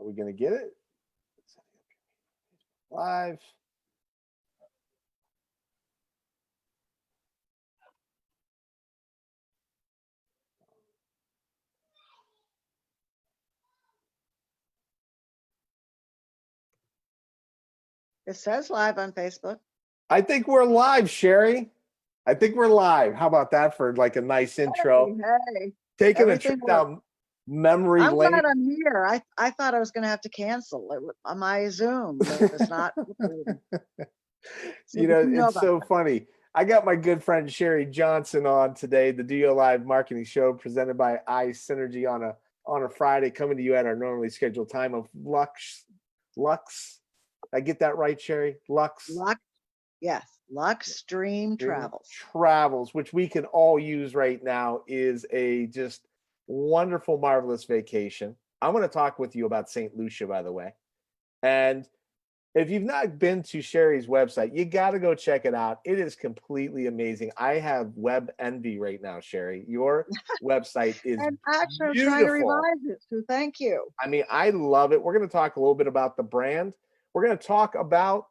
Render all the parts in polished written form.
Are we going to get it? Live. It says live on Facebook. I think we're live, Sherry. I think we're live. How about that for like a nice intro? Hey, Taking a everything trip down memory I'm lane. glad I'm here. I thought I was going to have to cancel it. My Zoom was not. You know, it's about so that. funny. I got my good friend Sherry Johnson on today, the DOYO Live Marketing Show presented by iSynergy on a Friday, coming to you at our normally scheduled time of Luxe. I get that right, Sherry? Luxe. Yes, Luxe Dream Travels. Travels, which we can all use right now, is a just wonderful, marvelous vacation. I'm going to talk with you about St. Lucia, by the way. And if you've not been to Sherry's website, you got to go check it out. It is completely amazing. I have web envy right now, Sherry. Your website is and actually, I'm beautiful. trying to revise it, so thank you. I mean, I love it. We're going to talk a little bit about the brand. We're going to talk about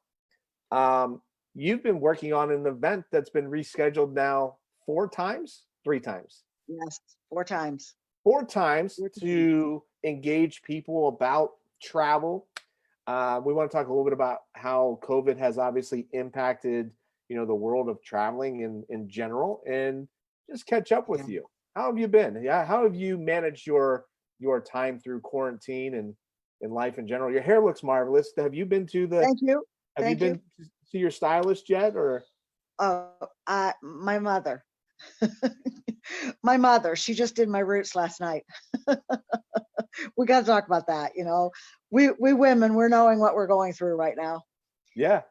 you've been working on an event that's been rescheduled now 3 times. Yes, 4 times. 4 times to engage people about travel. We want to talk a little bit about how COVID has obviously impacted, the world of traveling in general, and just catch up with you. How have you been? Yeah, how have you managed your time through quarantine and in life in general? Your hair looks marvelous. Have you been to the? Thank you. Have you been to your stylist yet, or? My mother. My mother. She just did my roots last night. We got to talk about that. We women, we're knowing what we're going through right now. Yeah,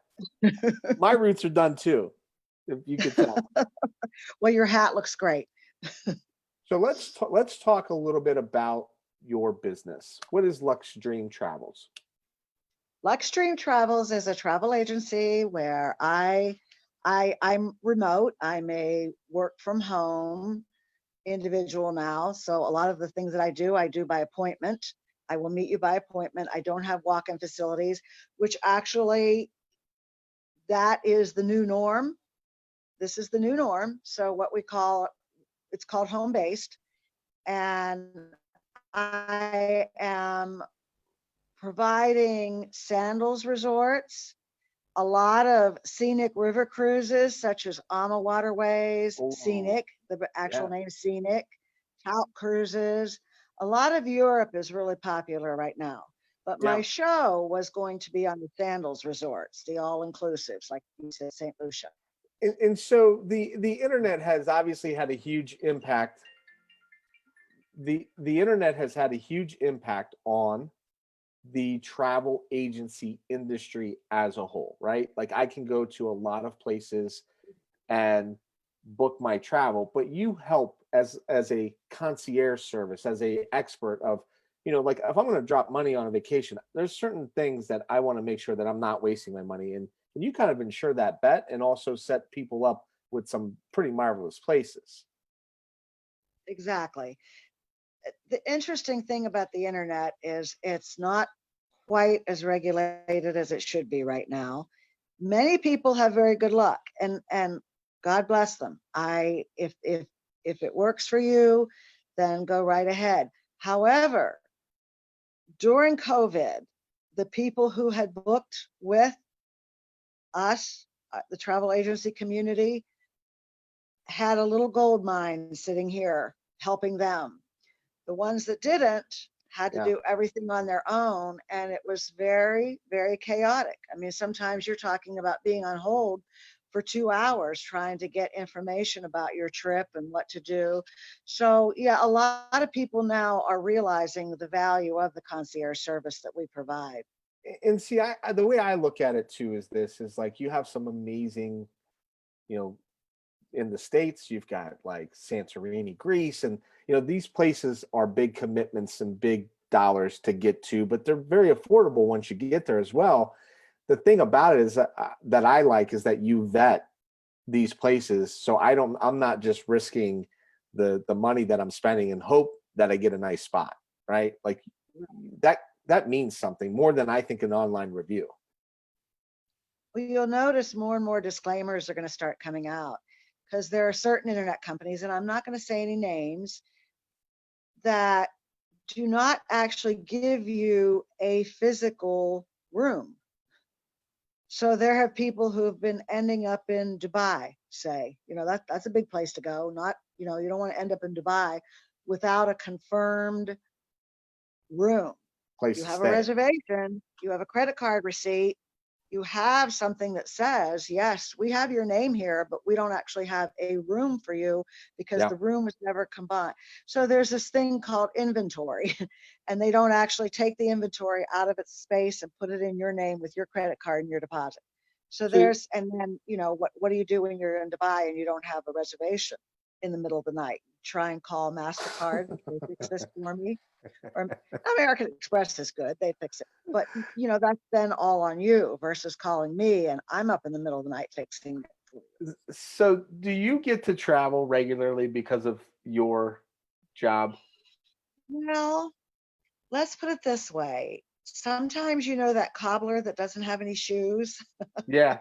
my roots are done too, if you could tell. Well, your hat looks great. So let's talk a little bit about your business. What is Luxe Dream Travels? Luxe Dream Travels is a travel agency where I'm remote. I'm a work from home individual now. So a lot of the things that I do by appointment. I will meet you by appointment. I don't have walk-in facilities, which actually that is the new norm. This is the new norm. So it's called home-based. And I am providing Sandals Resorts, a lot of scenic river cruises, such as Ama Waterways, Scenic, the actual name is Scenic, Tout Cruises. A lot of Europe is really popular right now. But my show was going to be on the Sandals Resorts, the all-inclusives, like you said, St. Lucia. And so the internet has obviously had a huge impact. The internet has had a huge impact on the travel agency industry as a whole, right? Like I can go to a lot of places and book my travel, but you help as a concierge service, as a expert of, like if I'm going to drop money on a vacation, there's certain things that I want to make sure that I'm not wasting my money in. And you kind of ensure that bet and also set people up with some pretty marvelous places. Exactly. The interesting thing about the internet is it's not quite as regulated as it should be right now. Many people have very good luck, and God bless them. If it works for you, then go right ahead. However, during COVID, the people who had booked with us, the travel agency community, had a little gold mine sitting here helping them. The ones that didn't had to do everything on their own, and it was very, very chaotic. I mean, sometimes you're talking about being on hold for 2 hours trying to get information about your trip and what to do. So yeah, a lot of people now are realizing the value of the concierge service that we provide. And see, the way I look at it too is like you have some amazing, in the States, you've got like Santorini, Greece, and these places are big commitments and big dollars to get to, but they're very affordable once you get there as well. The thing about it is that I like is that you vet these places, so I'm not just risking the money that I'm spending and hope that I get a nice spot, right? Like that means something more than I think an online review. Well, you'll notice more and more disclaimers are going to start coming out because there are certain internet companies, and I'm not going to say any names, that do not actually give you a physical room. So there have people who have been ending up in Dubai, say, that's a big place to go. Not, you don't want to end up in Dubai without a confirmed room. Place You to have a stay. reservation, you have a credit card receipt, you have something that says, yes, we have your name here, but we don't actually have a room for you because the room was never combined. So there's this thing called inventory, and they don't actually take the inventory out of its space and put it in your name with your credit card and your deposit. So there's, and then, what do you do when you're in Dubai and you don't have a reservation in the middle of the night? Try and call MasterCard, they fix this for me. Or American Express is good, they fix it. But that's then all on you versus calling me and I'm up in the middle of the night fixing it for you. So do you get to travel regularly because of your job? Well, let's put it this way. Sometimes that cobbler that doesn't have any shoes. Yeah.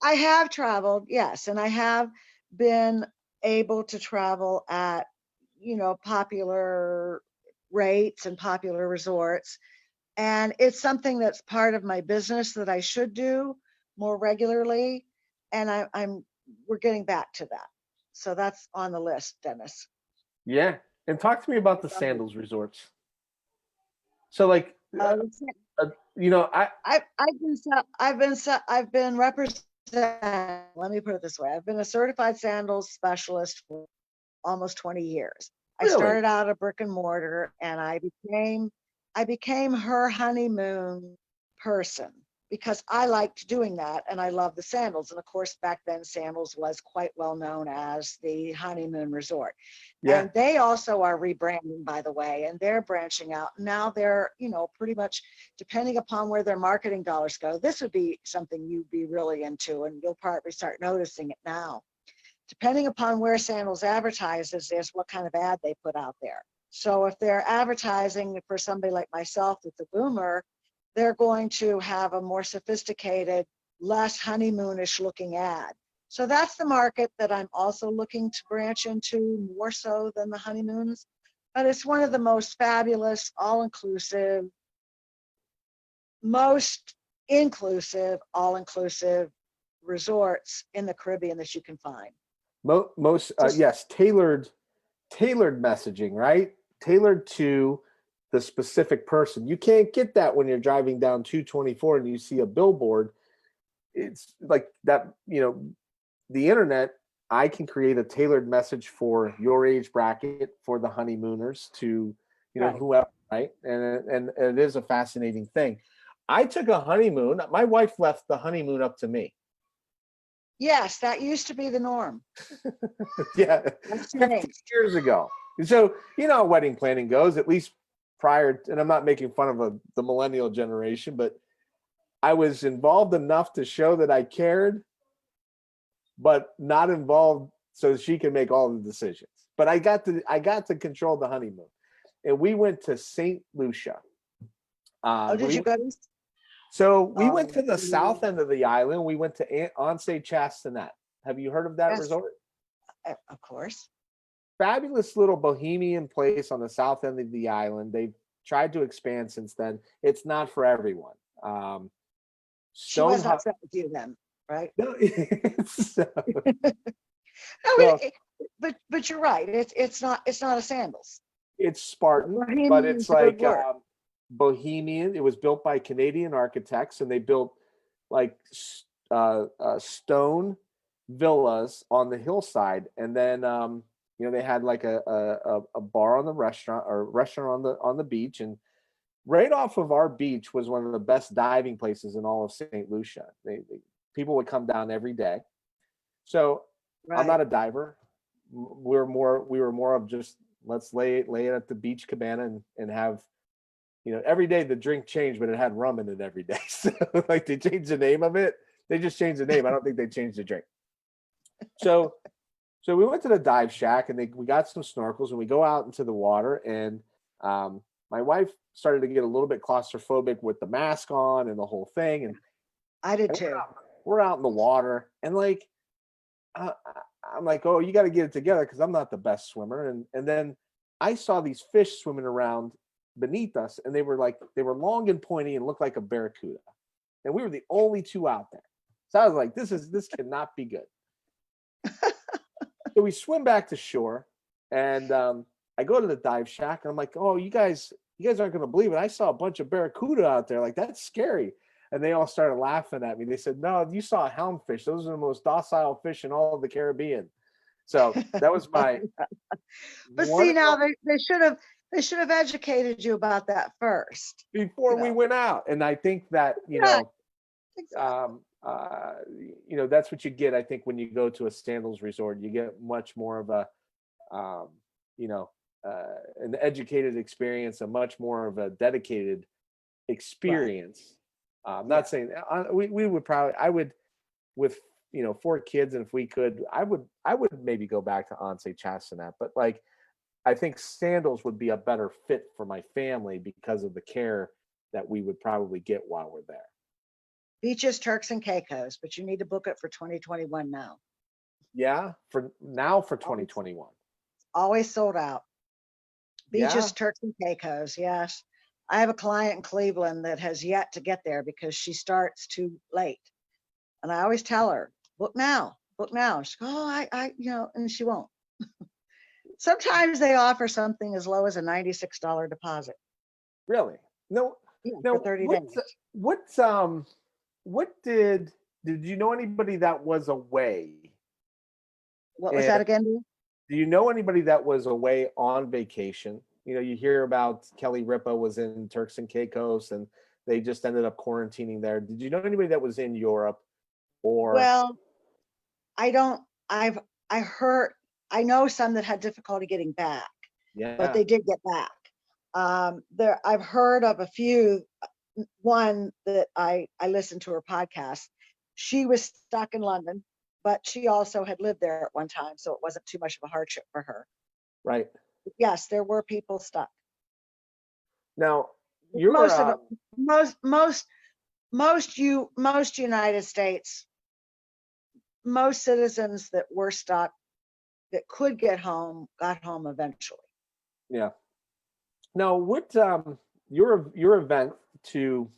I have traveled, yes, and I have been able to travel at popular rates and popular resorts. And it's something that's part of my business that I should do more regularly. And we're getting back to that. So that's on the list, Dennis. Yeah. And talk to me about the Sandals Resorts. So like, Uh, I I've been representing. Let me put it this way: I've been a certified sandals specialist for almost 20 years. I really, started out a brick and mortar, and I became her honeymoon person because I liked doing that and I love the sandals. And of course, back then Sandals was quite well known as the Honeymoon Resort. yeah. And they also are rebranding, by the way, and they're branching out. Now they're, pretty much depending upon where their marketing dollars go. This would be something you'd be really into, and you'll probably start noticing it now. Depending upon where Sandals advertises is what kind of ad they put out there. So if they're advertising for somebody like myself that's a boomer, they're going to have a more sophisticated, less honeymoonish looking ad. So that's the market that I'm also looking to branch into more so than the honeymoons. But it's one of the most fabulous, all-inclusive, most inclusive, all-inclusive resorts in the Caribbean that you can find. Most yes, tailored messaging, right? Tailored to the specific person. You can't get that when you're driving down 224 and you see a billboard. It's like that, the internet, I can create a tailored message for your age bracket, for the honeymooners, to Right. whoever, right? And it is a fascinating thing. I took a honeymoon. My wife left the honeymoon up to me. Yes, that used to be the norm. Yeah, That's 15 years ago. So how wedding planning goes, at least prior, and I'm not making fun of the millennial generation, but I was involved enough to show that I cared, but not involved so she can make all the decisions. But I got to control the honeymoon, and we went to St. Lucia. Did you go to? So we went to the south end of the island. We went to Anse Chastanet. Have you heard of that resort? Of course. Fabulous little bohemian place on the south end of the island. They've tried to expand since then. It's not for everyone. She was upset with you then, right? No, but you're right. It's not a Sandals. It's Spartan, Bohemian but it's like bohemian. It was built by Canadian architects, and they built like stone villas on the hillside, and then they had like a bar on the restaurant, or restaurant on the beach, and right off of our beach was one of the best diving places in all of St. Lucia. People would come down every day. So right. I'm not a diver. We were more of just, let's lay it at the beach cabana and have, every day the drink changed, but it had rum in it every day. So like they changed the name of it. They just changed the name. I don't think they changed the drink. So we went to the dive shack, and we got some snorkels, and we go out into the water, and my wife started to get a little bit claustrophobic with the mask on and the whole thing. And I did and too. we're out in the water, and like uh, I'm like, oh, you got to get it together because I'm not the best swimmer. And then I saw these fish swimming around beneath us, and they were long and pointy and looked like a barracuda, and we were the only two out there. So I was like, this cannot be good. So we swim back to shore, and I go to the dive shack, and I'm like, oh, you guys aren't going to believe it. I saw a bunch of barracuda out there. Like, that's scary. And they all started laughing at me. They said, no, you saw houndfish. Those are the most docile fish in all of the Caribbean. So that was my But one see, now they should have educated you about that first. before we went out. And I think that, Yeah, exactly. um, that's what you get. I think when you go to a Sandals resort, you get much more of a, um, you know, an educated experience, a much more of a dedicated Right. experience. I'm Yeah. not saying we would probably, I would, with 4 kids, and if we could, I would maybe go back to Once Chastanet, but like I think Sandals would be a better fit for my family because of the care that we would probably get while we're there. Beaches, Turks and Caicos, but you need to book it for 2021 now. Yeah, for now for Always, 2021. always sold out. Yeah, Beaches, Turks and Caicos, yes. I have a client in Cleveland that has yet to get there because she starts too late. And I always tell her, book now, book now. She goes, oh, and she won't. Sometimes they offer something as low as a $96 deposit. really. No, Yeah, for no. 30 What's days. what's what did you know anybody that was away? What was And that again? Dear? do you know anybody that was away on vacation? You hear about Kelly Ripa was in Turks and Caicos, and they just ended up quarantining there. Did you know anybody that was in Europe or Well, I don't, I heard, I know some that had difficulty getting back, but yeah, they did get back. I've heard of a few. One that I listened to her podcast. She was stuck in London, but she also had lived there at one time, so it wasn't too much of a hardship for her. right. But yes, there were people stuck. Now you're Most of it, most United States, most citizens that were stuck that could get home got home eventually. yeah. Now what your event to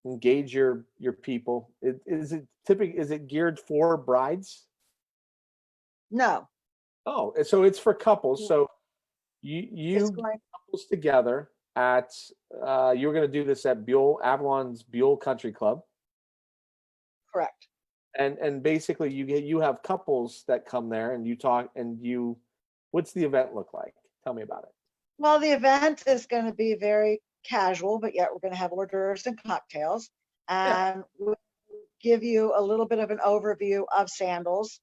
engage your people, is it geared for brides? No, Oh, so it's for couples. no, So you it's get going couples together at you're going to do this at Avalon's Buell Country Club, correct. and basically you have couples that come there and you talk and you. What's the event look like? Tell me about it. Well, the event is going to be very casual, but yet we're going to have hors d'oeuvres and cocktails, Yeah, and we'll give you a little bit of an overview of sandals.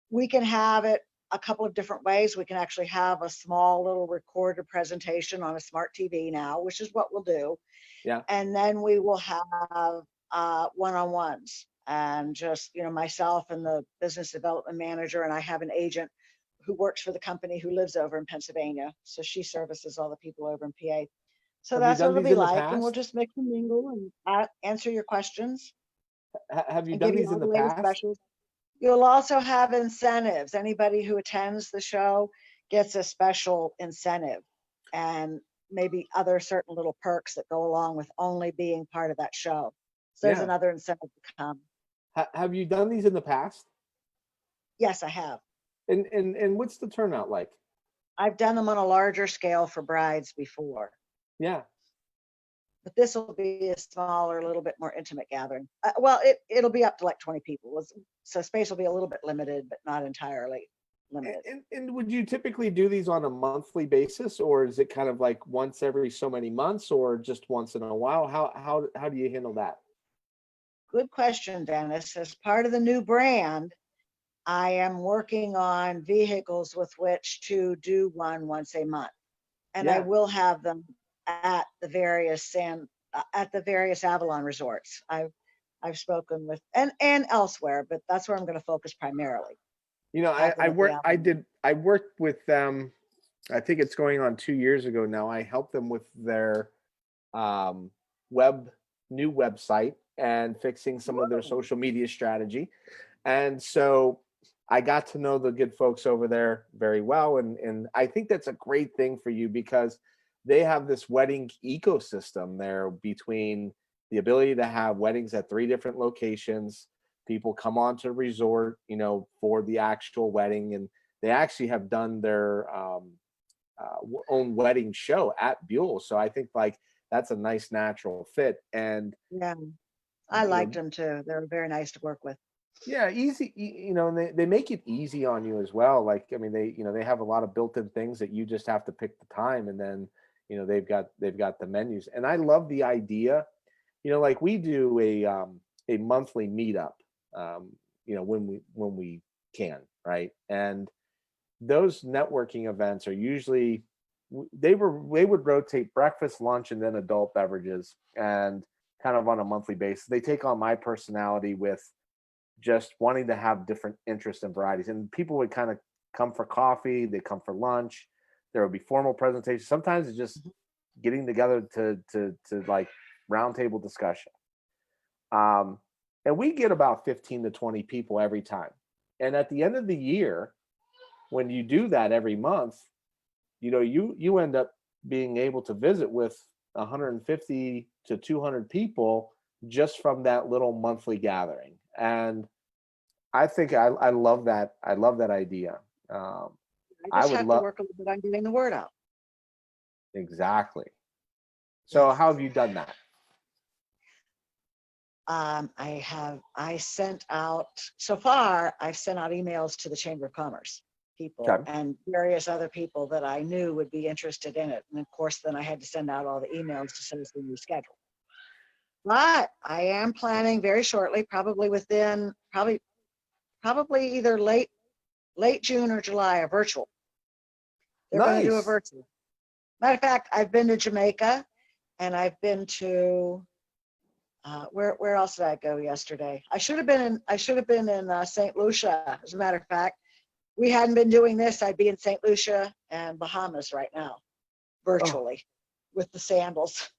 We can have it a couple of different ways. We can actually have a small little recorded presentation on a smart TV now, which is what we'll do. yeah. And then we will have one-on-ones, and just, myself and the business development manager, and I have an agent who works for the company who lives over in Pennsylvania. So she services all the people over in PA. So Have you that's what done it'll these be in the like. And we'll past? just mix and mingle and answer your questions Have you and done give you these in all the the latest past? specials. You'll also have incentives. Anybody who attends the show gets a special incentive, and maybe other certain little perks that go along with only being part of that show. So there's Yeah. another incentive to come. Have you done these in the past? Yes, I have. And what's the turnout like? I've done them on a larger scale for brides before, Yeah. but this will be a smaller, a little bit more intimate gathering. Well, it'll be up to like 20 people. So space will be a little bit limited, but not entirely And, limited. and and would you typically do these on a monthly basis, or is it kind of like once every so many months, or just once in a while? How do you handle that? Good question, Dennis. As part of the new brand, I am working on vehicles with which to do one once a month, and I Yeah. will have them at the various Avalon resorts. I've spoken with and elsewhere, but that's where I'm going to focus primarily. You know, Have them I at the work I Avalon. did I worked with them I think it's going on 2 years ago now. I helped them with their um, web new website and fixing some of their Woo. social media strategy. And so I got to know the good folks over there very well. And I think that's a great thing for you because they have this wedding ecosystem there between the ability to have weddings at three different locations. People come onto the resort, for the actual wedding, and they actually have done their own wedding show at Buell. So I think like that's a nice natural fit. And Yeah, I you liked know, them too. They were very nice to work with. yeah, easy. And they make it easy on you as well. Like I mean, they have a lot of built-in things that you just have to pick the time, and then they've got the menus. And I love the idea. Like we do a monthly meetup. When we can, right? And those networking events are usually they would rotate breakfast, lunch, and then adult beverages, and kind of on a monthly basis. They take on my personality with just wanting to have different interests and varieties. And people would kind of come for coffee, they come for lunch. There would be formal presentations. Sometimes it's just getting together to like roundtable discussion. And we get about 15 to 20 people every time. And at the end of the year, when you do that every month, you end up being able to visit with 150 to 200 people just from that little monthly gathering. And I think I love that. I love that idea. Um, I I just would have to love work a little bit on getting the word out. exactly. So Yes. how have you done that? I sent out, so far, I've sent out emails to the Chamber of Commerce people Okay. and various other people that I knew would be interested in it. And of course, then I had to send out all the emails to say it's been rescheduled. But I am planning very shortly, probably within, probably either late June or July, a virtual. They're going to do a Nice. virtual. Matter of fact, I've been to Jamaica and I've been to where else did I go yesterday? I should have been in St. Lucia. As a matter of fact, we hadn't been doing this. I'd be in St. Lucia and Bahamas right now, Oh, virtually, with the sandals.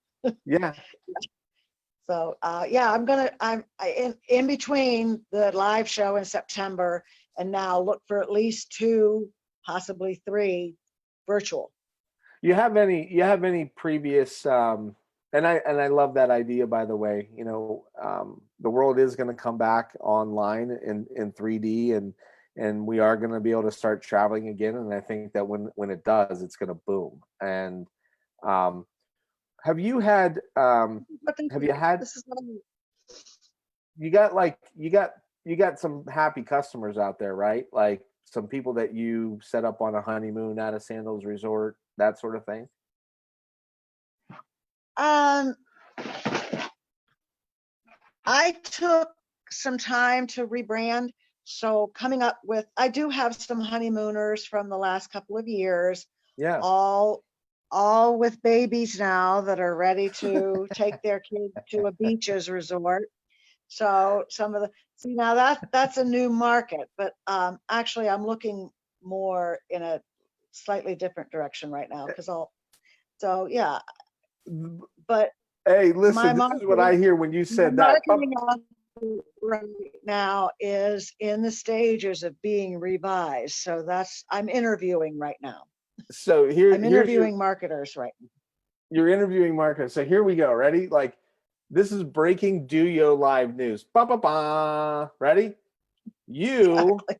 yeah. So yeah, in between the live show in September and now look for at least 2, possibly 3 virtual. You have any previous and I love that idea, by the way. The world is going to come back online in 3D, and we are going to be able to start traveling again, and I think that when it does, it's going to boom. And um have you had But have you had this is what I'm, you got like you got some happy customers out there, right? Like some people that you set up on a honeymoon at a Sandals Resort, that sort of thing. um, I took some time to rebrand. So coming up with, I do have some honeymooners from the last couple of years, Yeah. all all with babies now that are ready to take their kids to a beaches resort. So some of the, see now that's a new market, but actually I'm looking more in a slightly different direction right now because I'll, so yeah, but Hey, my listen, this is what I marketing hear when you my said that. marketing effort right now is in the stages of being revised. So that's, I'm interviewing right now. So I'm here's your interviewing marketers right now. you're interviewing Marco. So here we go. Ready? Like this is breaking DOYO live news. Ba ba ba. Ready? You Exactly.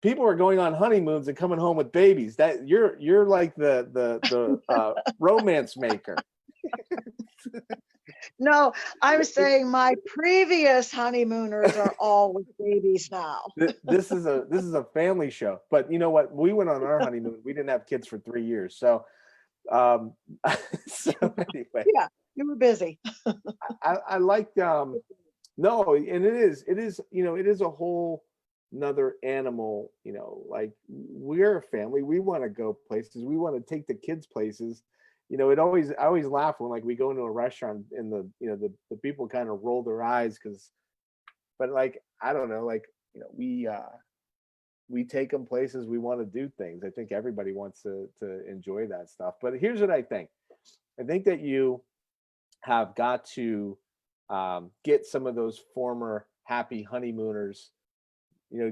people are going on honeymoons and coming home with babies. That you're like the romance maker. No, I'm saying my previous honeymooners are all with babies now. This is a family show. But you know what? We went on our honeymoon. We didn't have kids for 3 years. So um so anyway, Yeah, you were busy. I like no, and it is a whole another animal. Like we're a family. We want to go places. We want to take the kids places. I always laugh when like we go into a restaurant and the people kind of roll their eyes but like I don't know, like we we take them places, we want to do things. I think everybody wants to enjoy that stuff. But here's what I think. I think that you have got to get some of those former happy honeymooners,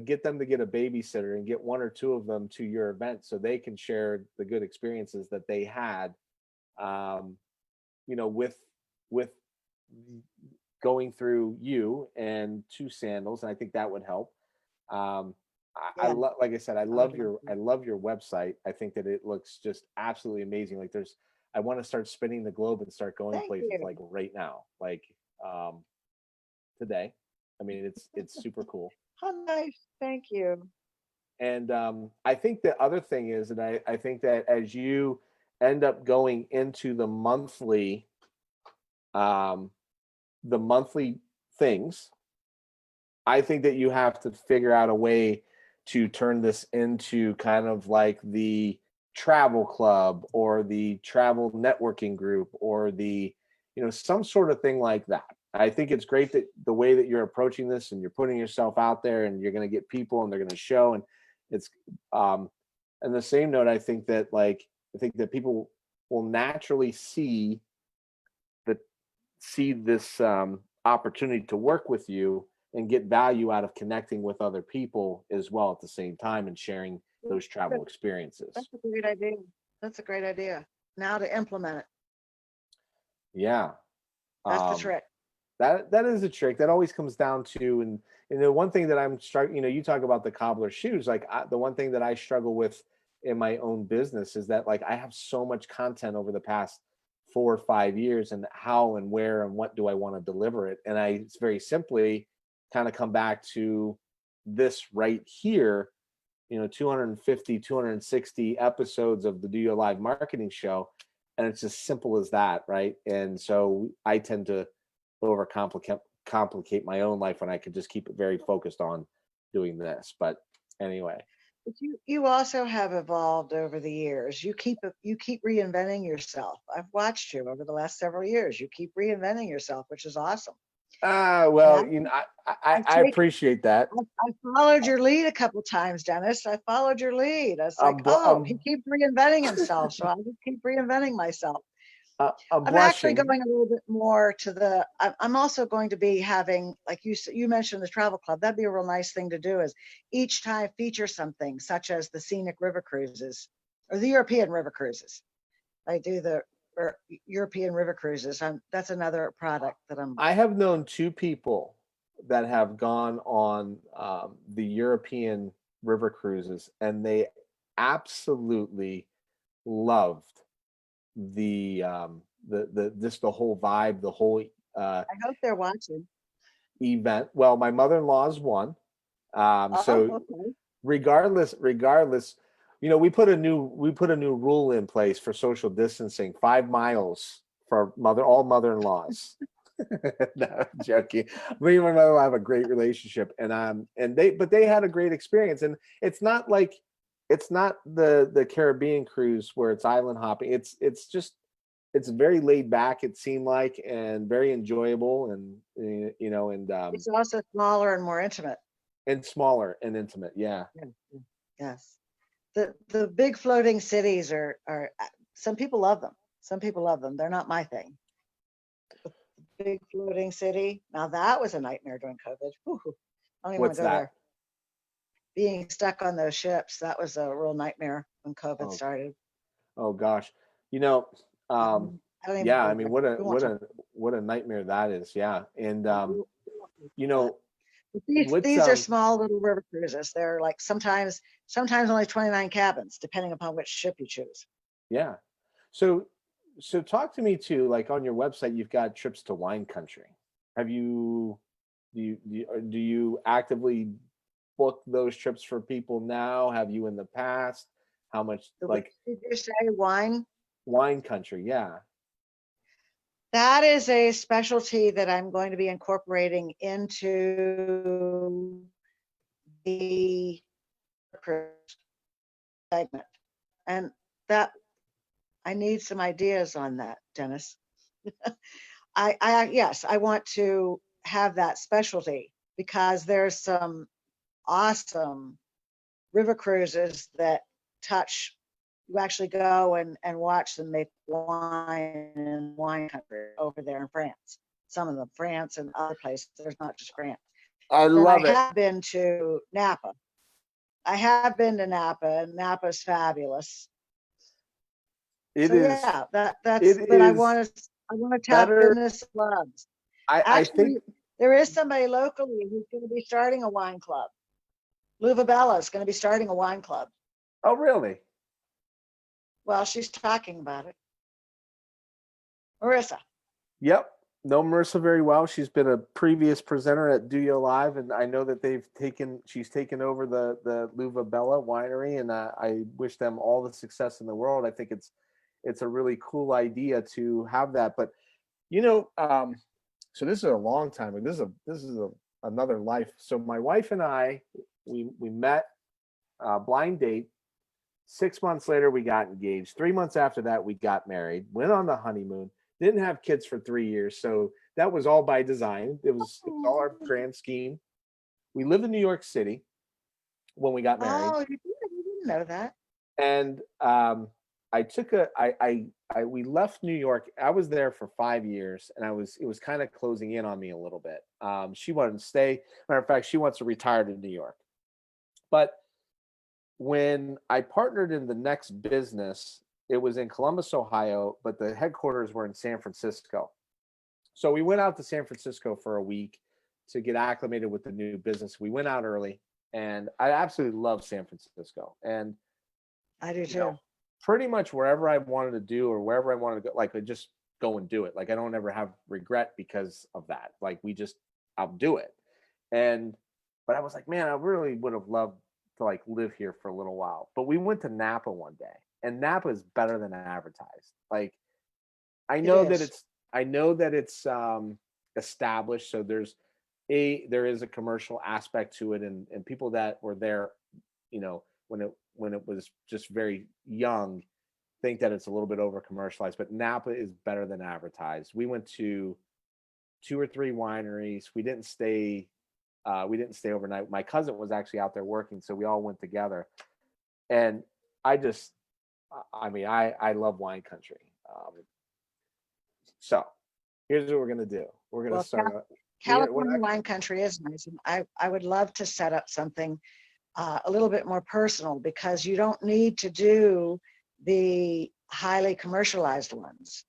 get them to get a babysitter and get one or two of them to your event so they can share the good experiences that they had, um, with going through you and to Sandals. And I think that would help. I Yeah, love, like I said, I would love I to. love your website. I think that it looks just absolutely amazing. Like I want to start spinning the globe and start going Thank places you. like right now, like um, today. I mean, it's super cool. How nice. Thank you. And I think the other thing is that I think that as you end up going into um, the monthly things, I think that you have to figure out a way to turn this into kind of like the travel club or the travel networking group or some sort of thing like that. I think it's great that the way that you're approaching this and you're putting yourself out there and you're going to get people and they're going to show. And it's um and the same note, I think that people will naturally that see this opportunity to work with you and get value out of connecting with other people as well at the same time and sharing those travel experiences. That's a great idea. That's a great idea. Now to implement it. Yeah. That's the Um, trick. that is a trick that always comes down to, and the one thing that I'm struggling, you talk about the cobbler shoes, like the one thing that I struggle with in my own business is that like I have so much content over the past 4 or 5 years, and how and where and what do I want to deliver it, and I very simply kind of come back to this right here, 250, 260 episodes of the Do Your Live Marketing Show, and it's as simple as that, right? And so I tend to complicate my own life when I could just keep it very focused on doing this. But anyway, But you also have evolved over the years. You keep reinventing yourself. I've watched you over the last several years. You keep reinventing yourself, which is awesome. And well, I I've appreciate that. I followed your lead a couple times, Dennis. I followed your lead. I was like, I'm bl- oh, he I'm keeps reinventing himself, so I just keep reinventing myself. I'm I'm actually blushing. going a little bit more to the. I'm also going to be having, like you mentioned, the travel club. That'd be a real nice thing to do. Is each time feature something, such as the scenic river cruises or the European river cruises. I do the European river cruises. That's another product that I'm. I have known two people that have gone on the European river cruises, and they absolutely loved the just the whole vibe, the whole uh, I hope they're watching. event. Well, my mother-in-law is one. Oh, So okay. regardless, we put a new rule in place for social distancing, 5 miles for all mother-in-laws. No, I'm joking. Me and my mother have a great relationship, but they had a great experience, and it's not the Caribbean cruise where it's island hopping. It's very laid back. It seemed like, and very enjoyable, It's also smaller and more intimate. and smaller and intimate. Yeah. Yeah, yeah, yes. The big floating cities are some people love them. Some people love them. They're not my thing. Big floating city. Now that was a nightmare during COVID. Whew, I don't even want What's to go that? there. Being stuck on those ships, that was a real nightmare when COVID Oh, started. oh gosh. You know, um, I don't even yeah, I go mean, there. We won't talk what a nightmare that is. Yeah. And we won't talk you about that. know, But what's these are small little river cruises. They're like sometimes only 29 cabins, depending upon which ship you choose. yeah. So talk to me too, like on your website, you've got trips to wine country. Have you do you actively book those trips for people now? Have you in the past? How much, The which like, did you say wine? wine country? Yeah. That is a specialty that I'm going to be incorporating into the segment. And that I need some ideas on that, Dennis. Yes, I want to have that specialty because there's some awesome river cruises that touch, you actually go and watch them make wine in wine country over there in France. Some of them, France and other places. There's not just France. I Then I love it. have been to Napa. I have been to Napa, and Napa's fabulous. It So is. yeah, that's. It But is I want to tap better. business clubs. I think. Actually, there is somebody locally who's going to be starting a wine club. Luva Bella is going to be starting a wine club. Oh, really? Well, she's talking about it. Marissa. Yep. Know Marissa very well. She's been a previous presenter at DOYO Live, and I know that she's taken over the Luva Bella winery, and I wish them all the success in the world. I think it's a really cool idea to have that. But so this is a long time. This is another life. So my wife and I, we met, blind date. 6 months later, we got engaged. 3 months after that, we got married. Went on the honeymoon. Didn't have kids for 3 years, so that was all by design. It was all our grand scheme. We lived in New York City when we got married, Oh, you didn't know that. and I took we left New York. I was there for 5 years, and it was kind of closing in on me a little bit. She wanted to stay. Matter of fact, she wants to retire to New York. But when I partnered in the next business, it was in Columbus, Ohio, but the headquarters were in San Francisco. So we went out to San Francisco for a week to get acclimated with the new business. We went out early, and I absolutely love San Francisco. And I do you too. know, pretty much wherever I wanted to do or wherever I wanted to go, like I just go and do it. Like I don't ever have regret because of that. Like I'll do it. But I was like, man, I really would have loved to like live here for a little while. But we went to Napa one day, and Napa is better than advertised. Like I It know that is. it's established. So there is a commercial aspect to it, and people that were there, when it was just very young, think that it's a little bit over commercialized. But Napa is better than advertised. We went to 2 or 3 wineries. We didn't stay overnight. My cousin was actually out there working, so we all went together. And I love wine country. So here's what we're gonna do. We're gonna Well, start. California wine country is nice. And I would love to set up something a little bit more personal, because you don't need to do the highly commercialized ones.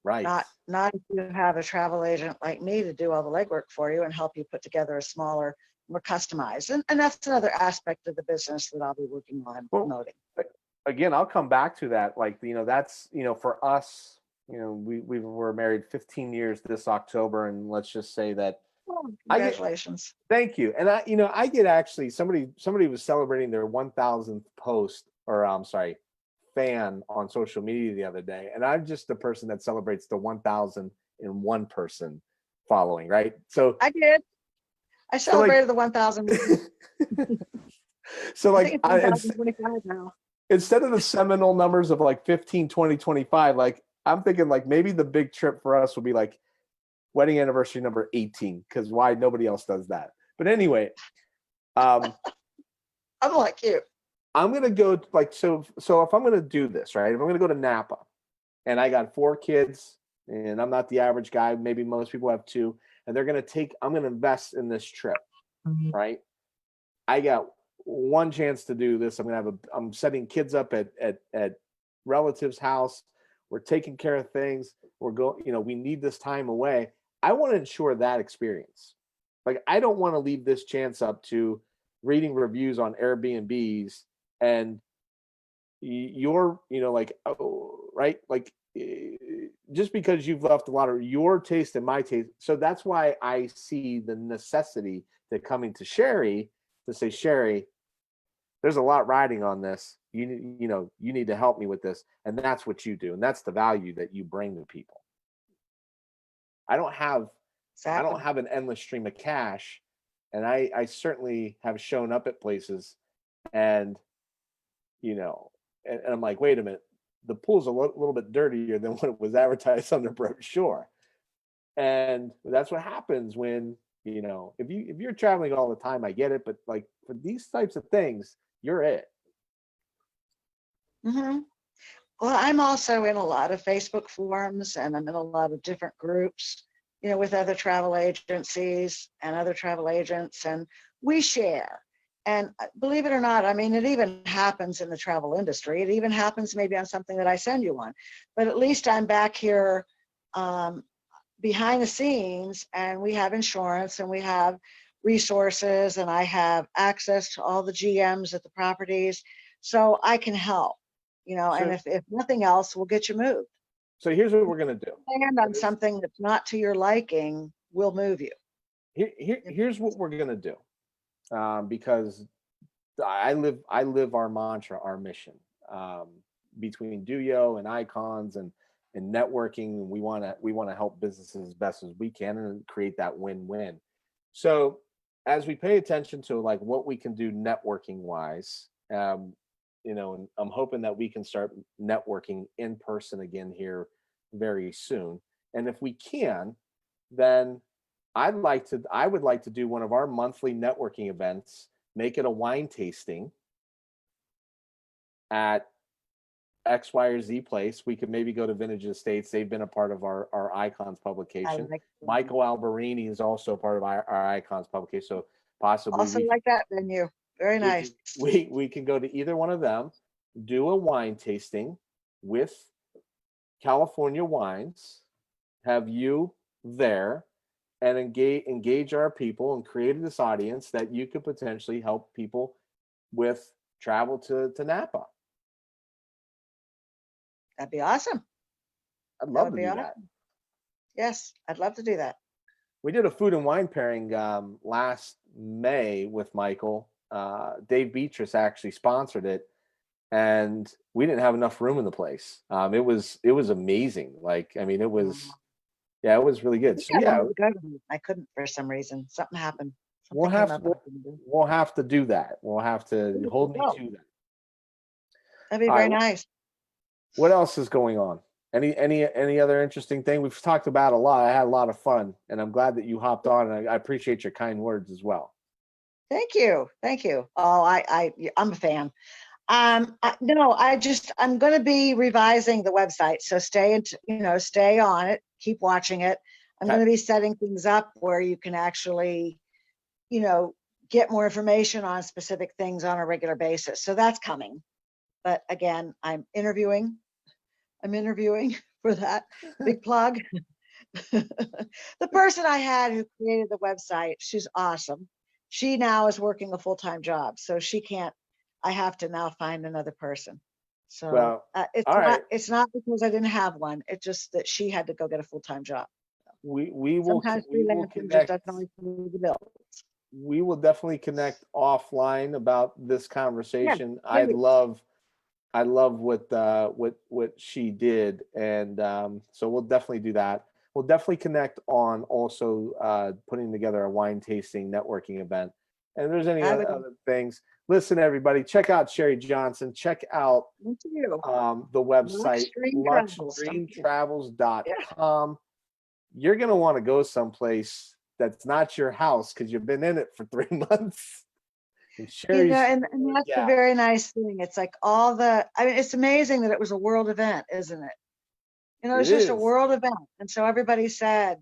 Right. Not if you have a travel agent like me to do all the legwork for you and help you put together a smaller, more customized. And that's another aspect of the business that I'll be working on promoting. Again, I'll come back to that. Like, that's, for us, we were married 15 years this October, and let's just say that Well, congratulations. thank you. And I get actually somebody was celebrating their 1,000th post, or I'm sorry, fan on social media the other day, and I'm just the person that celebrates the 1,001 person following, right? So I did. I celebrated the 1,000. So I like think it's 1,025 now. Instead of the seminal numbers of like 15, 20, 25, like I'm thinking like maybe the big trip for us will be like wedding anniversary number 18, because why nobody else does that. But anyway, I'm like you. I'm gonna go like so if I'm gonna do this, right? If I'm gonna go to Napa, and I got 4 kids, and I'm not the average guy, maybe most people have 2, and I'm gonna invest in this trip, right? I got one chance to do this. I'm setting kids up at relatives' house. We're taking care of things. We're going, we need this time away. I want to ensure that experience. Like, I don't want to leave this chance up to reading reviews on Airbnbs and you're, like, oh, right? Like, just because you've left a lot of your taste and my taste. So that's why I see the necessity that coming to Sherry to say, Sherry, there's a lot riding on this. You need to help me with this. And that's what you do. And that's the value that you bring to people. I don't have an endless stream of cash. And I certainly have shown up at places and, and I'm like, wait a minute, the pool's a little bit dirtier than what it was advertised on the brochure. And that's what happens when, if you're traveling all the time, I get it. But like for these types of things, you're it. Hmm. Well, I'm also in a lot of Facebook forums, and I'm in a lot of different groups, with other travel agencies and other travel agents, and we share. And believe it or not, I mean, it even happens in the travel industry. It even happens maybe on something that I send you on, but at least I'm back here behind the scenes, and we have insurance and we have resources, and I have access to all the GMs at the properties, so I can help. And So, if nothing else, we'll get you moved. so here's what we're gonna do. Land on something that's not to your liking, we'll move you. Here's what we're gonna do, because I live our mantra, our mission, um, between DOYO and icons and networking. We want to help businesses as best as we can and create that win-win. So as we pay attention to like what we can do networking wise, and I'm hoping that we can start networking in person again here very soon. And if we can, then I would like to do one of our monthly networking events, make it a wine tasting at X, Y, or Z place. We could maybe go to Vintage Estates. They've been a part of our Icons I publication. like Michael Alberini is also part of our Icons publication. So possibly also like that venue. Very we nice. can we can go to either one of them, do a wine tasting with California wines, have you there, and engage our people and create this audience that you could potentially help people with travel to Napa. That'd be awesome. I'd That love would to be do awesome. that. Yes, I'd love to do that. We did a food and wine pairing last May with Michael. Dave Beatrice actually sponsored it, and we didn't have enough room in the place. It was amazing. Like, I mean, it was, yeah, it was really I good. think So I yeah, wanted to go to it. I couldn't for some reason. Something happened. we'll Something came have up to and I couldn't do it. we'll have to do that. We'll have to Ooh, hold me go. to that. That'd be All very right. nice. What else is going on? Any other interesting thing? We've talked about a lot. I had a lot of fun, and I'm glad that you hopped on. And I appreciate your kind words as well. Thank you. Thank you. Oh, I'm a fan. No, I'm going to be revising the website. So stay on it, keep watching it. I'm Okay. going to be setting things up where you can actually, you know, get more information on specific things on a regular basis. So that's coming. But again, I'm interviewing for that. Big plug. The person I had who created the website, she's awesome. She now is working a full-time job, so she can't. I have to now find another person. So Well, all right. it's not because I didn't have one. It's just that she had to go get a full-time job. Sometimes We will freelancing just connect. doesn't always pay the bills. We will definitely connect offline about this Yeah, conversation. please. I love what she did, and so we'll definitely do that. We'll definitely connect on also putting together a wine tasting networking event. And if there's any I would other things, listen, everybody, check out Sherry Johnson. Check out thank you. the Luxe website Dream Travels. luxdreamtravels.com. You're gonna want to go someplace that's not your house because you've been in it for 3 months. And Sherry's, And that's the yeah, very nice thing. It's like I mean, it's amazing that it was a world event, isn't it? it It's just a is. world event. And so everybody said,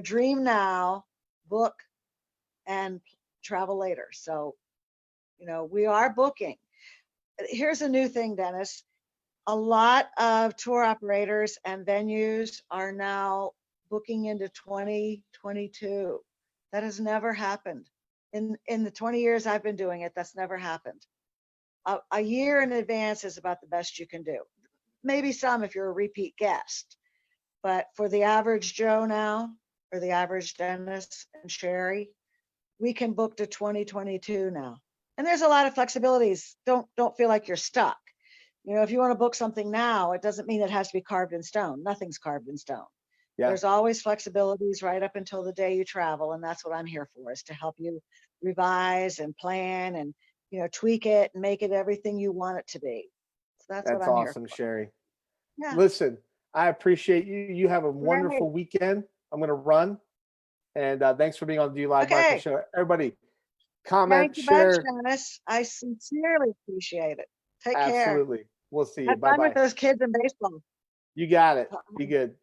dream now, book, and travel later. So, we are booking. Here's a new thing, Dennis. A lot of tour operators and venues are now booking into 2022. That has never happened. In the 20 years I've been doing it, that's never happened. A year in advance is about the best you can do. Maybe some if you're a repeat guest. But for the average Joe now, or the average Dennis and Sherry, we can book to 2022 now. And there's a lot of flexibilities. Don't feel like you're stuck. If you want to book something now, it doesn't mean it has to be carved in stone. Nothing's carved in stone. Yeah, There's always flexibilities right up until the day you travel. And that's what I'm here for, is to help you revise and plan and, tweak it and make it everything you want it to be. So that's what that's I'm here awesome, for. Sherry. Yeah. Listen, I appreciate you. You have a Right. wonderful weekend. I'm gonna run, and thanks for being on the Do You Live Market Okay. Show, everybody. comment, Thank you much, share. Dennis. I sincerely appreciate it. Take care. Absolutely. We'll see you. Have Bye fun with bye. those kids in baseball. You got it. Be good.